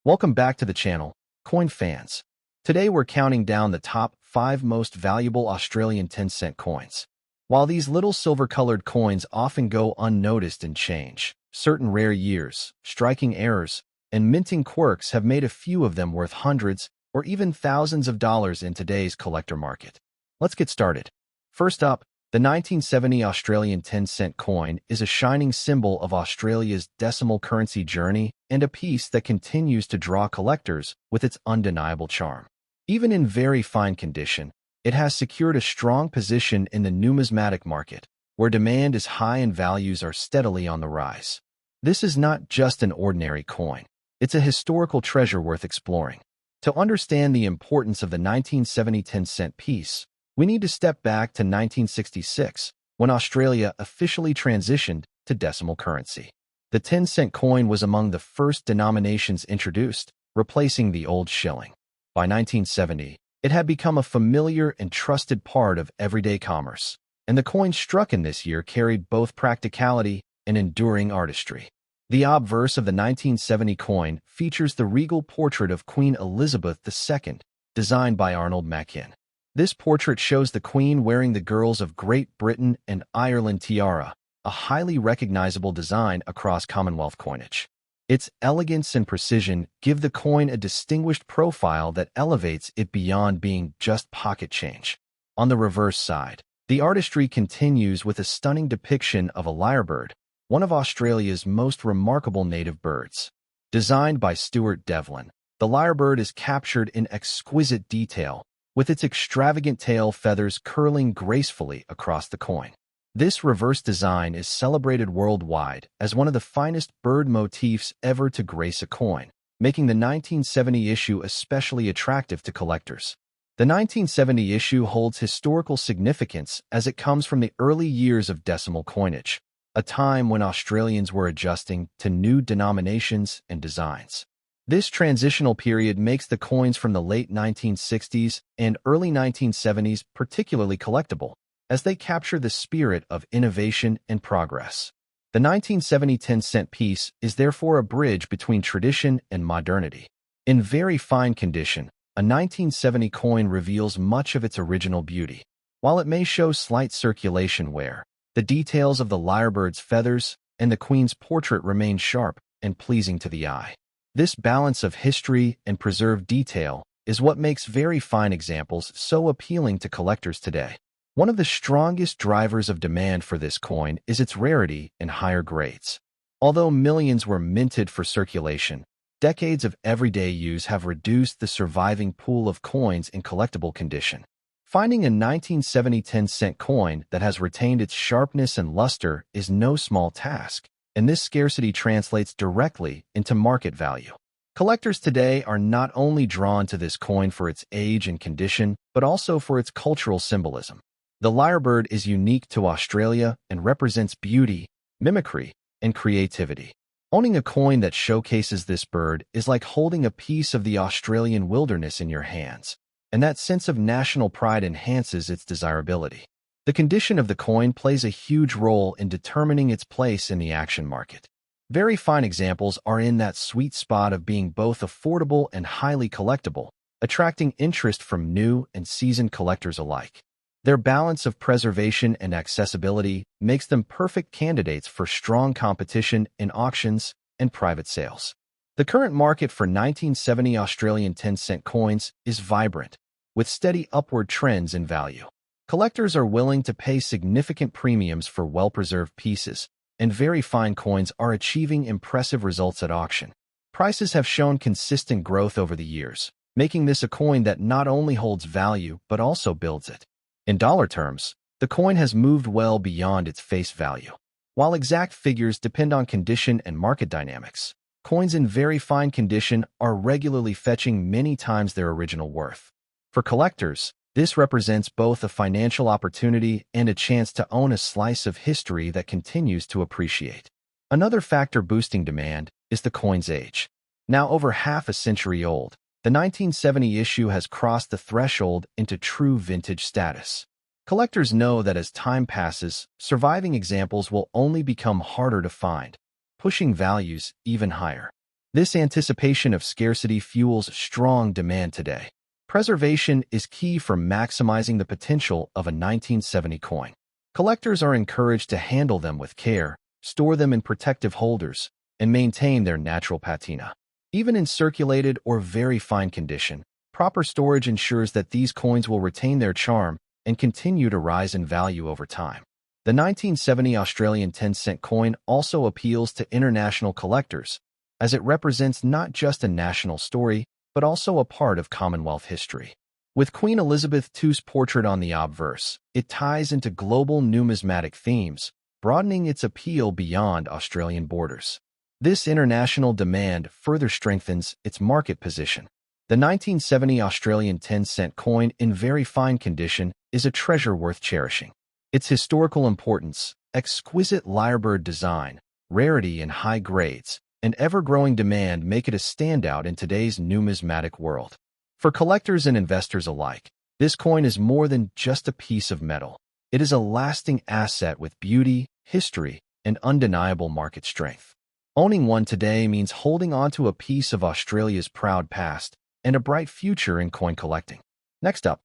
Welcome back to the channel, Coin Fans. Today we're counting down the top 5 most valuable Australian 10-cent coins. While these little silver-colored coins often go unnoticed and change, certain rare years, striking errors, and minting quirks have made a few of them worth hundreds or even thousands of dollars in today's collector market. Let's get started. First up, the 1970 Australian 10-cent coin is a shining symbol of Australia's decimal currency journey and a piece that continues to draw collectors with its undeniable charm. Even in very fine condition, it has secured a strong position in the numismatic market, where demand is high and values are steadily on the rise. This is not just an ordinary coin. It's a historical treasure worth exploring. To understand the importance of the 1970 10-cent piece, we need to step back to 1966, when Australia officially transitioned to decimal currency. The 10-cent coin was among the first denominations introduced, replacing the old shilling. By 1970, it had become a familiar and trusted part of everyday commerce, and the coin struck in this year carried both practicality and enduring artistry. The obverse of the 1970 coin features the regal portrait of Queen Elizabeth II, designed by Arnold Machin. This portrait shows the Queen wearing the Girls of Great Britain and Ireland tiara, a highly recognizable design across Commonwealth coinage. Its elegance and precision give the coin a distinguished profile that elevates it beyond being just pocket change. On the reverse side, the artistry continues with a stunning depiction of a lyrebird, one of Australia's most remarkable native birds. Designed by Stuart Devlin, the lyrebird is captured in exquisite detail, with its extravagant tail feathers curling gracefully across the coin. This reverse design is celebrated worldwide as one of the finest bird motifs ever to grace a coin, making the 1970 issue especially attractive to collectors. The 1970 issue holds historical significance as it comes from the early years of decimal coinage, a time when Australians were adjusting to new denominations and designs. This transitional period makes the coins from the late 1960s and early 1970s particularly collectible, as they capture the spirit of innovation and progress. The 1970 10-cent piece is therefore a bridge between tradition and modernity. In very fine condition, a 1970 coin reveals much of its original beauty. While it may show slight circulation wear, the details of the lyrebird's feathers and the Queen's portrait remain sharp and pleasing to the eye. This balance of history and preserved detail is what makes very fine examples so appealing to collectors today. One of the strongest drivers of demand for this coin is its rarity and higher grades. Although millions were minted for circulation, decades of everyday use have reduced the surviving pool of coins in collectible condition. Finding a 1970 10-cent coin that has retained its sharpness and luster is no small task, and this scarcity translates directly into market value. Collectors today are not only drawn to this coin for its age and condition, but also for its cultural symbolism. The lyrebird is unique to Australia and represents beauty, mimicry, and creativity. Owning a coin that showcases this bird is like holding a piece of the Australian wilderness in your hands, and that sense of national pride enhances its desirability. The condition of the coin plays a huge role in determining its place in the action market. Very fine examples are in that sweet spot of being both affordable and highly collectible, attracting interest from new and seasoned collectors alike. Their balance of preservation and accessibility makes them perfect candidates for strong competition in auctions and private sales. The current market for 1970 Australian 10-cent coins is vibrant, with steady upward trends in value. Collectors are willing to pay significant premiums for well-preserved pieces, and very fine coins are achieving impressive results at auction. Prices have shown consistent growth over the years, making this a coin that not only holds value but also builds it. In dollar terms, the coin has moved well beyond its face value. While exact figures depend on condition and market dynamics, coins in very fine condition are regularly fetching many times their original worth. For collectors, this represents both a financial opportunity and a chance to own a slice of history that continues to appreciate. Another factor boosting demand is the coin's age. Now over half a century old, the 1970 issue has crossed the threshold into true vintage status. Collectors know that as time passes, surviving examples will only become harder to find, pushing values even higher. This anticipation of scarcity fuels strong demand today. Preservation is key for maximizing the potential of a 1970 coin. Collectors are encouraged to handle them with care, store them in protective holders, and maintain their natural patina. Even in circulated or very fine condition, proper storage ensures that these coins will retain their charm and continue to rise in value over time. The 1970 Australian 10-cent coin also appeals to international collectors, as it represents not just a national story, but also a part of Commonwealth history. With Queen Elizabeth II's portrait on the obverse, it ties into global numismatic themes, broadening its appeal beyond Australian borders. This international demand further strengthens its market position. The 1970 Australian 10-cent coin in very fine condition is a treasure worth cherishing. Its historical importance, exquisite lyrebird design, rarity in high grades, and ever-growing demand make it a standout in today's numismatic world. For collectors and investors alike, this coin is more than just a piece of metal. It is a lasting asset with beauty, history, and undeniable market strength. Owning one today means holding on to a piece of Australia's proud past and a bright future in coin collecting. Next up,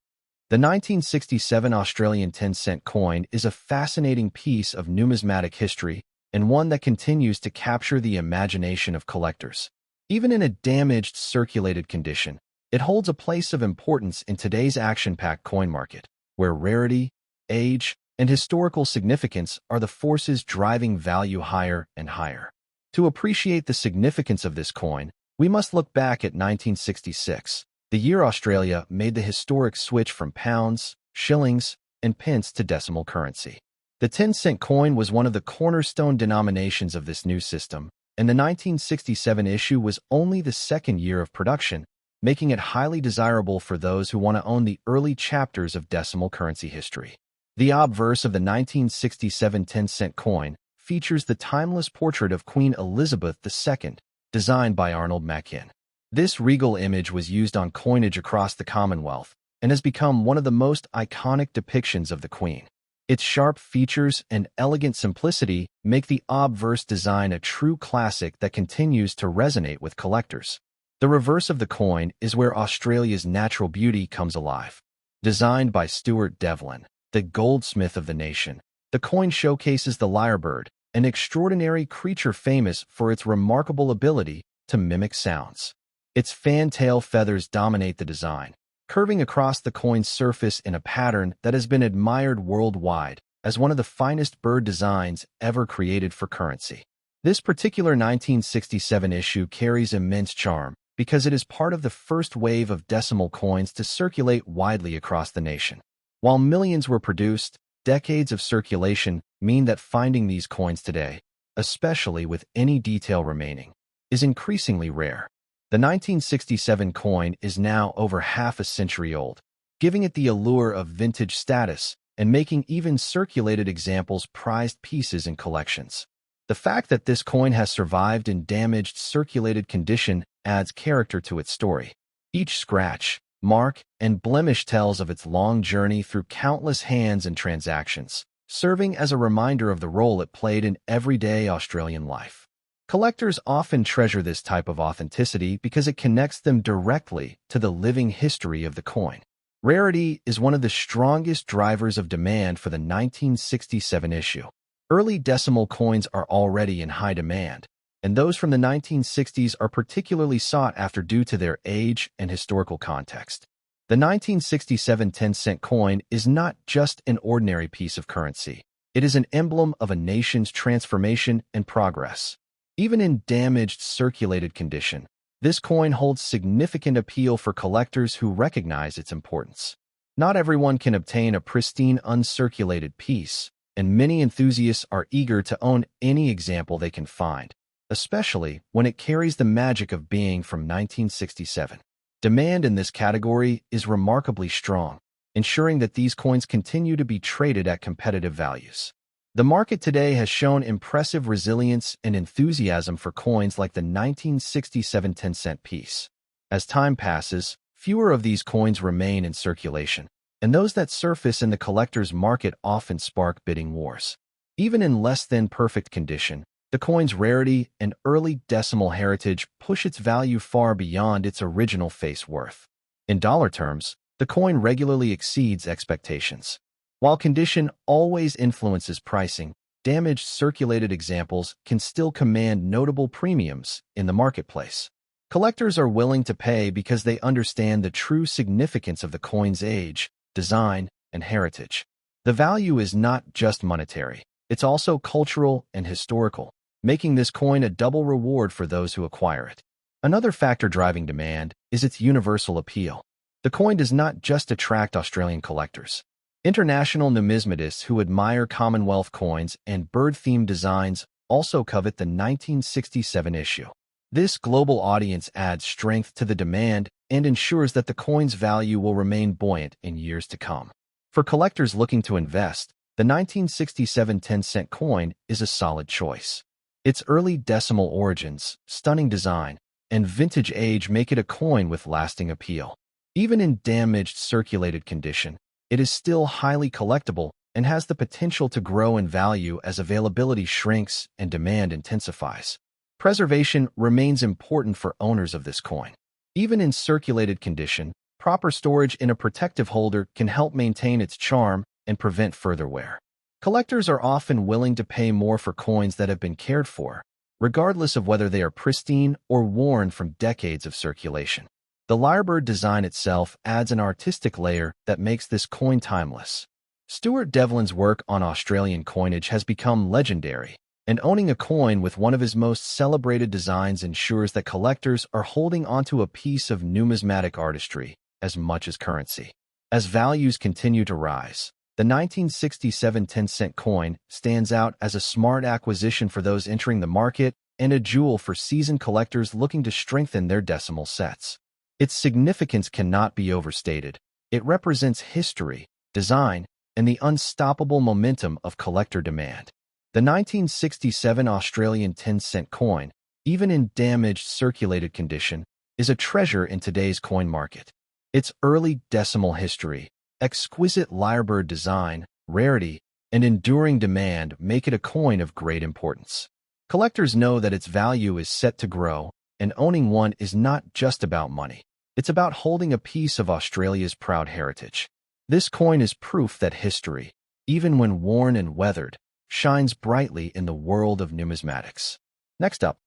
the 1967 Australian 10-cent coin is a fascinating piece of numismatic history and one that continues to capture the imagination of collectors. Even in a damaged, circulated condition, it holds a place of importance in today's action-packed coin market, where rarity, age, and historical significance are the forces driving value higher and higher. To appreciate the significance of this coin, we must look back at 1966, the year Australia made the historic switch from pounds, shillings, and pence to decimal currency. The 10-cent coin was one of the cornerstone denominations of this new system, and the 1967 issue was only the second year of production, making it highly desirable for those who want to own the early chapters of decimal currency history. The obverse of the 1967 10-cent coin features the timeless portrait of Queen Elizabeth II, designed by Arnold Machin. This regal image was used on coinage across the Commonwealth and has become one of the most iconic depictions of the Queen. Its sharp features and elegant simplicity make the obverse design a true classic that continues to resonate with collectors. The reverse of the coin is where Australia's natural beauty comes alive. Designed by Stuart Devlin, the goldsmith of the nation, the coin showcases the lyrebird, an extraordinary creature famous for its remarkable ability to mimic sounds. Its fantail feathers dominate the design, curving across the coin's surface in a pattern that has been admired worldwide as one of the finest bird designs ever created for currency. This particular 1967 issue carries immense charm because it is part of the first wave of decimal coins to circulate widely across the nation. While millions were produced, decades of circulation mean that finding these coins today, especially with any detail remaining, is increasingly rare. The 1967 coin is now over half a century old, giving it the allure of vintage status and making even circulated examples prized pieces in collections. The fact that this coin has survived in damaged, circulated condition adds character to its story. Each scratch, mark, and blemish tells of its long journey through countless hands and transactions, serving as a reminder of the role it played in everyday Australian life. Collectors often treasure this type of authenticity because it connects them directly to the living history of the coin. Rarity is one of the strongest drivers of demand for the 1967 issue. Early decimal coins are already in high demand, and those from the 1960s are particularly sought after due to their age and historical context. The 1967 10-cent coin is not just an ordinary piece of currency. It is an emblem of a nation's transformation and progress. Even in damaged, circulated condition, this coin holds significant appeal for collectors who recognize its importance. Not everyone can obtain a pristine, uncirculated piece, and many enthusiasts are eager to own any example they can find, especially when it carries the magic of being from 1967. Demand in this category is remarkably strong, ensuring that these coins continue to be traded at competitive values. The market today has shown impressive resilience and enthusiasm for coins like the 1967 10-cent piece. As time passes, fewer of these coins remain in circulation, and those that surface in the collector's market often spark bidding wars. Even in less than perfect condition, the The coin's rarity and early decimal heritage push its value far beyond its original face worth. In dollar terms, the coin regularly exceeds expectations. While condition always influences pricing, damaged circulated examples can still command notable premiums in the marketplace. Collectors are willing to pay because they understand the true significance of the coin's age, design, and heritage. The value is not just monetary, it's also cultural and historical, making this coin a double reward for those who acquire it. Another factor driving demand is its universal appeal. The coin does not just attract Australian collectors. International numismatists who admire Commonwealth coins and bird-themed designs also covet the 1967 issue. This global audience adds strength to the demand and ensures that the coin's value will remain buoyant in years to come. For collectors looking to invest, the 1967 10-cent coin is a solid choice. Its early decimal origins, stunning design, and vintage age make it a coin with lasting appeal. Even in damaged circulated condition, it is still highly collectible and has the potential to grow in value as availability shrinks and demand intensifies. Preservation remains important for owners of this coin. Even in circulated condition, proper storage in a protective holder can help maintain its charm and prevent further wear. Collectors are often willing to pay more for coins that have been cared for, regardless of whether they are pristine or worn from decades of circulation. The lyrebird design itself adds an artistic layer that makes this coin timeless. Stuart Devlin's work on Australian coinage has become legendary, and owning a coin with one of his most celebrated designs ensures that collectors are holding onto a piece of numismatic artistry as much as currency. As values continue to rise, the 1967 10-cent coin stands out as a smart acquisition for those entering the market and a jewel for seasoned collectors looking to strengthen their decimal sets. Its significance cannot be overstated. It represents history, design, and the unstoppable momentum of collector demand. The 1967 Australian 10-cent coin, even in damaged circulated condition, is a treasure in today's coin market. Its early decimal history, exquisite lyrebird design, rarity, and enduring demand make it a coin of great importance. Collectors know that its value is set to grow, and owning one is not just about money. It's about holding a piece of Australia's proud heritage. This coin is proof that history, even when worn and weathered, shines brightly in the world of numismatics. Next up,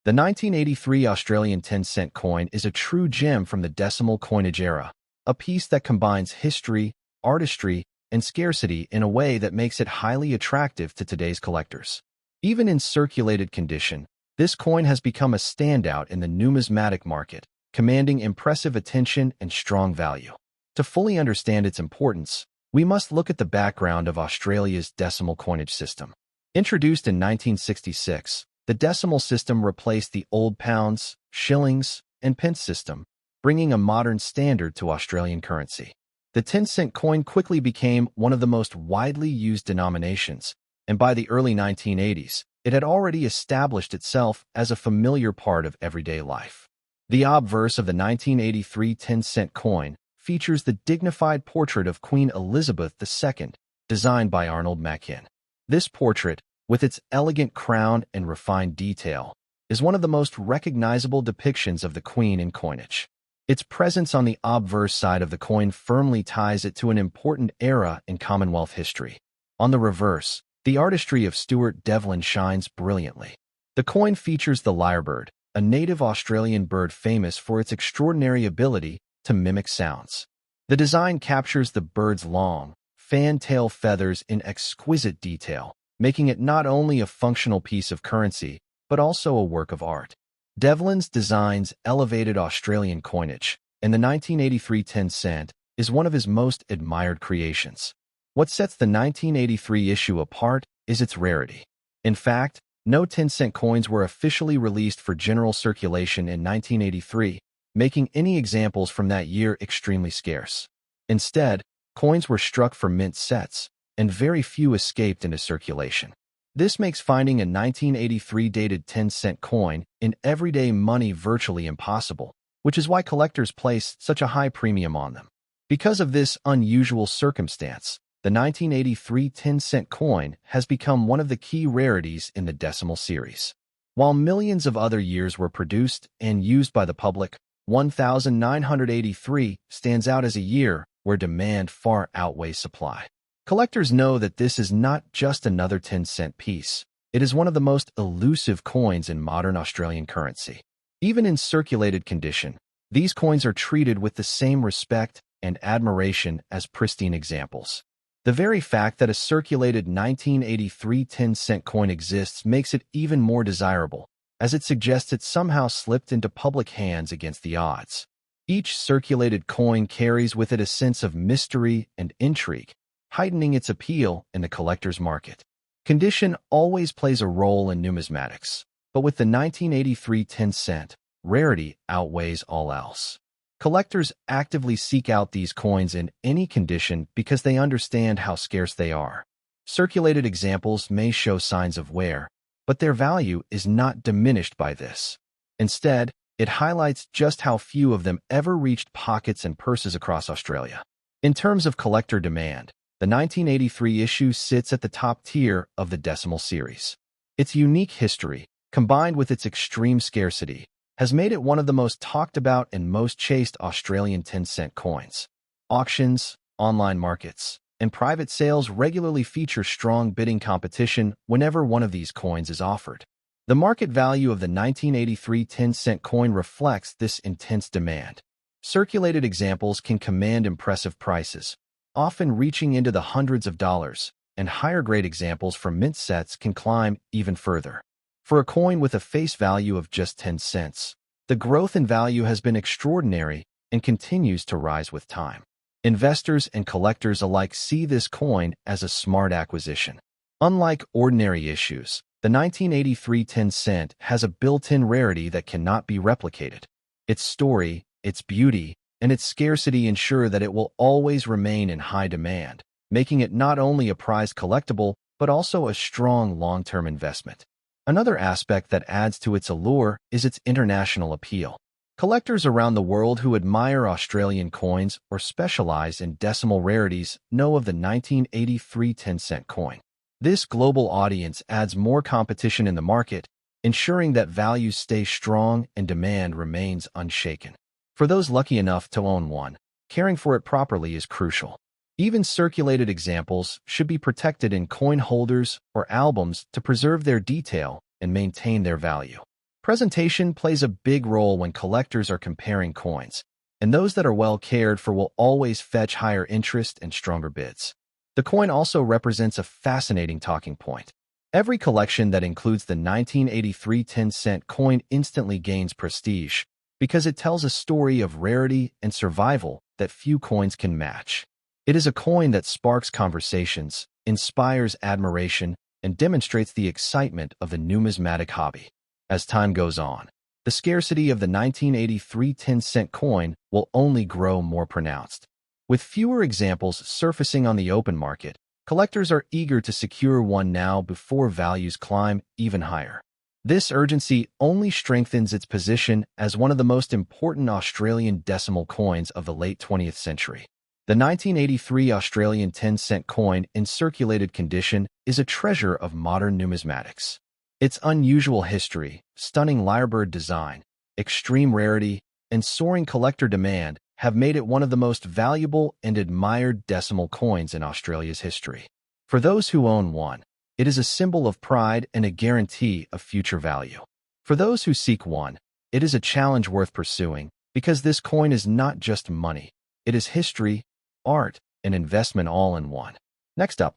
the 1983 Australian 10-cent coin is a true gem from the decimal coinage era, a piece that combines history, artistry, and scarcity in a way that makes it highly attractive to today's collectors. Even in circulated condition, this coin has become a standout in the numismatic market, commanding impressive attention and strong value. To fully understand its importance, we must look at the background of Australia's decimal coinage system. Introduced in 1966, the decimal system replaced the old pounds, shillings, and pence system, bringing a modern standard to Australian currency. The 10-cent coin quickly became one of the most widely used denominations, and by the early 1980s, it had already established itself as a familiar part of everyday life. The obverse of the 1983 10-cent coin features the dignified portrait of Queen Elizabeth II, designed by Arnold Machin. This portrait, with its elegant crown and refined detail, is one of the most recognizable depictions of the Queen in coinage. Its presence on the obverse side of the coin firmly ties it to an important era in Commonwealth history. On the reverse, the artistry of Stuart Devlin shines brilliantly. The coin features the lyrebird, a native Australian bird famous for its extraordinary ability to mimic sounds. The design captures the bird's long, fan-tail feathers in exquisite detail, making it not only a functional piece of currency, but also a work of art. Devlin's designs elevated Australian coinage, and the 1983 10-cent is one of his most admired creations. What sets the 1983 issue apart is its rarity. In fact, no 10-cent coins were officially released for general circulation in 1983, making any examples from that year extremely scarce. Instead, coins were struck for mint sets, and very few escaped into circulation. This makes finding a 1983 dated 10-cent coin in everyday money virtually impossible, which is why collectors place such a high premium on them. Because of this unusual circumstance, the 1983 10-cent coin has become one of the key rarities in the decimal series. While millions of other years were produced and used by the public, 1983 stands out as a year where demand far outweighs supply. Collectors know that this is not just another 10-cent piece. It is one of the most elusive coins in modern Australian currency. Even in circulated condition, these coins are treated with the same respect and admiration as pristine examples. The very fact that a circulated 1983 10-cent coin exists makes it even more desirable, as it suggests it somehow slipped into public hands against the odds. Each circulated coin carries with it a sense of mystery and intrigue, heightening its appeal in the collector's market. Condition always plays a role in numismatics, but with the 1983 10-cent, rarity outweighs all else. Collectors actively seek out these coins in any condition because they understand how scarce they are. Circulated examples may show signs of wear, but their value is not diminished by this. Instead, it highlights just how few of them ever reached pockets and purses across Australia. In terms of collector demand, the 1983 issue sits at the top tier of the decimal series. Its unique history, combined with its extreme scarcity, has made it one of the most talked about and most chased Australian 10-cent coins. Auctions, online markets, and private sales regularly feature strong bidding competition whenever one of these coins is offered. The market value of the 1983 10-cent coin reflects this intense demand. Circulated examples can command impressive prices, often reaching into the hundreds of dollars, and higher-grade examples from mint sets can climb even further. For a coin with a face value of just 10 cents, the growth in value has been extraordinary and continues to rise with time. Investors and collectors alike see this coin as a smart acquisition. Unlike ordinary issues, the 1983 10-cent has a built-in rarity that cannot be replicated. Its story, its beauty, and its scarcity ensure that it will always remain in high demand, making it not only a prized collectible but also a strong long-term investment. Another aspect that adds to its allure is its international appeal. Collectors around the world who admire Australian coins or specialize in decimal rarities know of the 1983 10-cent coin. This global audience adds more competition in the market, ensuring that values stay strong and demand remains unshaken. For those lucky enough to own one, caring for it properly is crucial. Even circulated examples should be protected in coin holders or albums to preserve their detail and maintain their value. Presentation plays a big role when collectors are comparing coins, and those that are well cared for will always fetch higher interest and stronger bids. The coin also represents a fascinating talking point. Every collection that includes the 1983 10-cent coin instantly gains prestige because it tells a story of rarity and survival that few coins can match. It is a coin that sparks conversations, inspires admiration, and demonstrates the excitement of the numismatic hobby. As time goes on, the scarcity of the 1983 10-cent coin will only grow more pronounced. With fewer examples surfacing on the open market, collectors are eager to secure one now before values climb even higher. This urgency only strengthens its position as one of the most important Australian decimal coins of the late 20th century. The 1983 Australian 10-cent coin in circulated condition is a treasure of modern numismatics. Its unusual history, stunning lyrebird design, extreme rarity, and soaring collector demand have made it one of the most valuable and admired decimal coins in Australia's history. For those who own one, it is a symbol of pride and a guarantee of future value. For those who seek one, it is a challenge worth pursuing because this coin is not just money, it is history, art, and investment all in one. Next up,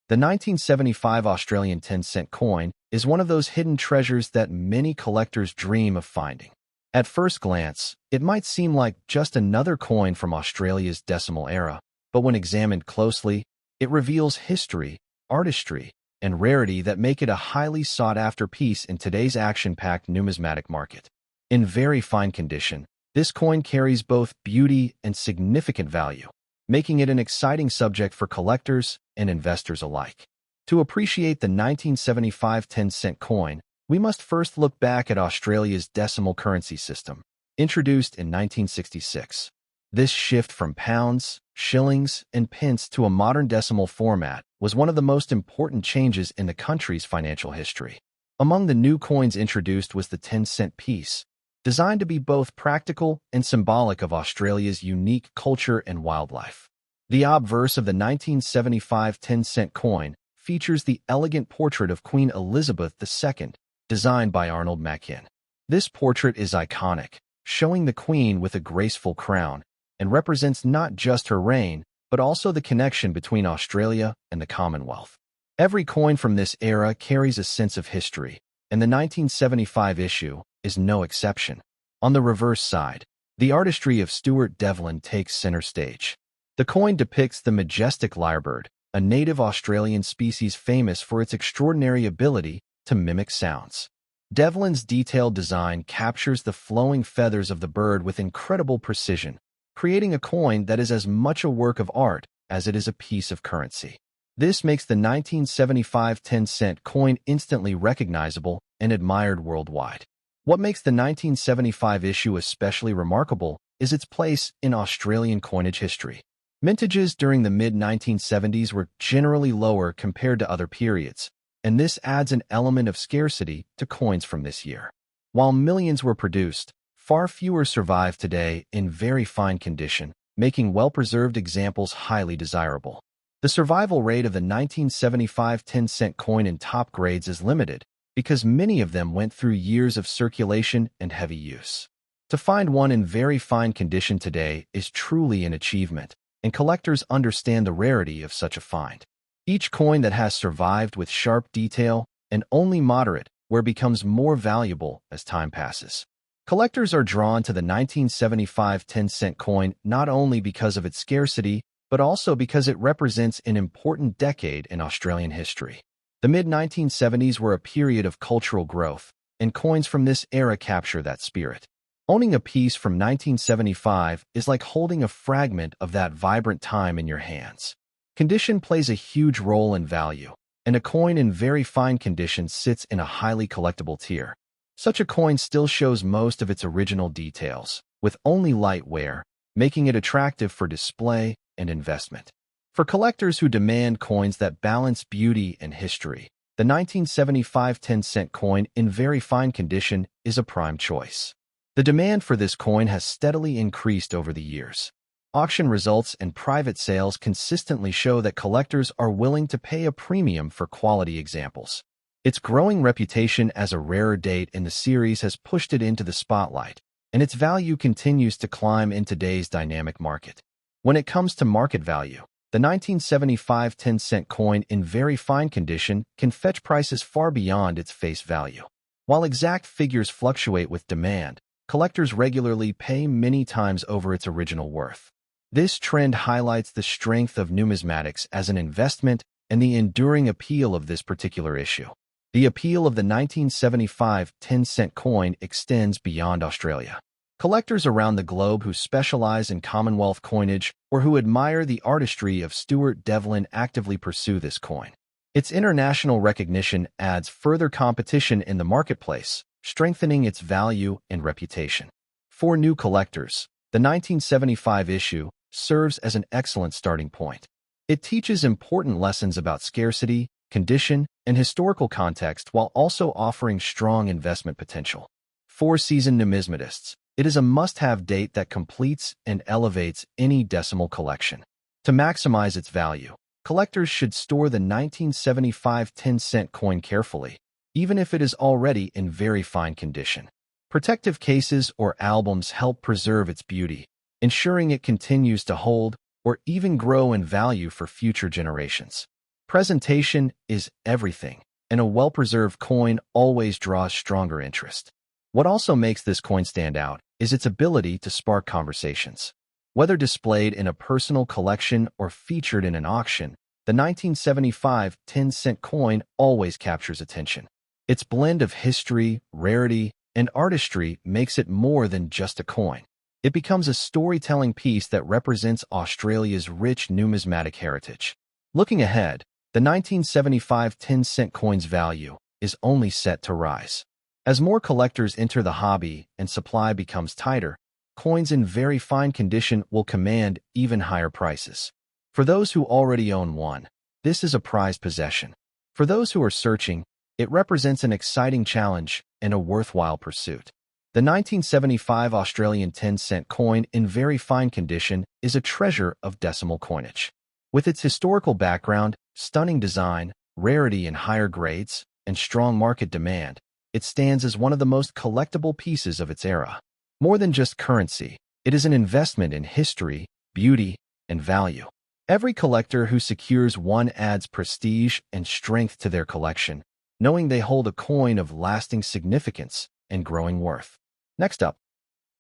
the 1975 Australian 10-cent coin is one of those hidden treasures that many collectors dream of finding. At first glance, it might seem like just another coin from Australia's decimal era, but when examined closely, it reveals history, artistry, and rarity that make it a highly sought-after piece in today's action-packed numismatic market. In very fine condition, this coin carries both beauty and significant value, making it an exciting subject for collectors and investors alike. To appreciate the 1975 10-cent coin, we must first look back at Australia's decimal currency system, introduced in 1966. This shift from pounds, shillings, and pence to a modern decimal format was one of the most important changes in the country's financial history. Among the new coins introduced was the 10-cent piece, designed to be both practical and symbolic of Australia's unique culture and wildlife. The obverse of the 1975 10-cent coin features the elegant portrait of Queen Elizabeth II, designed by Arnold Machin. This portrait is iconic, showing the Queen with a graceful crown, and represents not just her reign, but also the connection between Australia and the Commonwealth. Every coin from this era carries a sense of history, and the 1975 issue is no exception. On the reverse side, the artistry of Stuart Devlin takes center stage. The coin depicts the majestic lyrebird, a native Australian species famous for its extraordinary ability to mimic sounds. Devlin's detailed design captures the flowing feathers of the bird with incredible precision, creating a coin that is as much a work of art as it is a piece of currency. This makes the 1975 10-cent coin instantly recognizable and admired worldwide. What makes the 1975 issue especially remarkable is its place in Australian coinage history. Mintages during the mid-1970s were generally lower compared to other periods, and this adds an element of scarcity to coins from this year. While millions were produced, far fewer survive today in very fine condition, making well-preserved examples highly desirable. The survival rate of the 1975 10-cent coin in top grades is limited because many of them went through years of circulation and heavy use. To find one in very fine condition today is truly an achievement, and collectors understand the rarity of such a find. Each coin that has survived with sharp detail and only moderate wear becomes more valuable as time passes. Collectors are drawn to the 1975 10-cent coin not only because of its scarcity, but also because it represents an important decade in Australian history. The mid-1970s were a period of cultural growth, and coins from this era capture that spirit. Owning a piece from 1975 is like holding a fragment of that vibrant time in your hands. Condition plays a huge role in value, and a coin in very fine condition sits in a highly collectible tier. Such a coin still shows most of its original details, with only light wear, making it attractive for display and investment. For collectors who demand coins that balance beauty and history, the 1975 10-cent coin in very fine condition is a prime choice. The demand for this coin has steadily increased over the years. Auction results and private sales consistently show that collectors are willing to pay a premium for quality examples. Its growing reputation as a rarer date in the series has pushed it into the spotlight, and its value continues to climb in today's dynamic market. When it comes to market value, the 1975 10-cent coin in very fine condition can fetch prices far beyond its face value. While exact figures fluctuate with demand, collectors regularly pay many times over its original worth. This trend highlights the strength of numismatics as an investment and the enduring appeal of this particular issue. The appeal of the 1975 10-cent coin extends beyond Australia. Collectors around the globe who specialize in Commonwealth coinage or who admire the artistry of Stuart Devlin actively pursue this coin. Its international recognition adds further competition in the marketplace, strengthening its value and reputation. For new collectors, the 1975 issue serves as an excellent starting point. It teaches important lessons about scarcity, condition, and historical context while also offering strong investment potential. For seasoned numismatists, it is a must-have date that completes and elevates any decimal collection. To maximize its value, collectors should store the 1975 10-cent coin carefully, even if it is already in very fine condition. Protective cases or albums help preserve its beauty, ensuring it continues to hold or even grow in value for future generations. Presentation is everything, and a well-preserved coin always draws stronger interest. What also makes this coin stand out is its ability to spark conversations. Whether displayed in a personal collection or featured in an auction, the 1975 10-cent coin always captures attention. Its blend of history, rarity, and artistry makes it more than just a coin. It becomes a storytelling piece that represents Australia's rich numismatic heritage. Looking ahead, the 1975 10-cent coin's value is only set to rise. As more collectors enter the hobby and supply becomes tighter, coins in very fine condition will command even higher prices. For those who already own one, this is a prized possession. For those who are searching, it represents an exciting challenge and a worthwhile pursuit. The 1975 Australian 10-cent coin in very fine condition is a treasure of decimal coinage. With its historical background, stunning design, rarity in higher grades, and strong market demand, it stands as one of the most collectible pieces of its era. More than just currency, it is an investment in history, beauty, and value. Every collector who secures one adds prestige and strength to their collection, knowing they hold a coin of lasting significance and growing worth. Next up,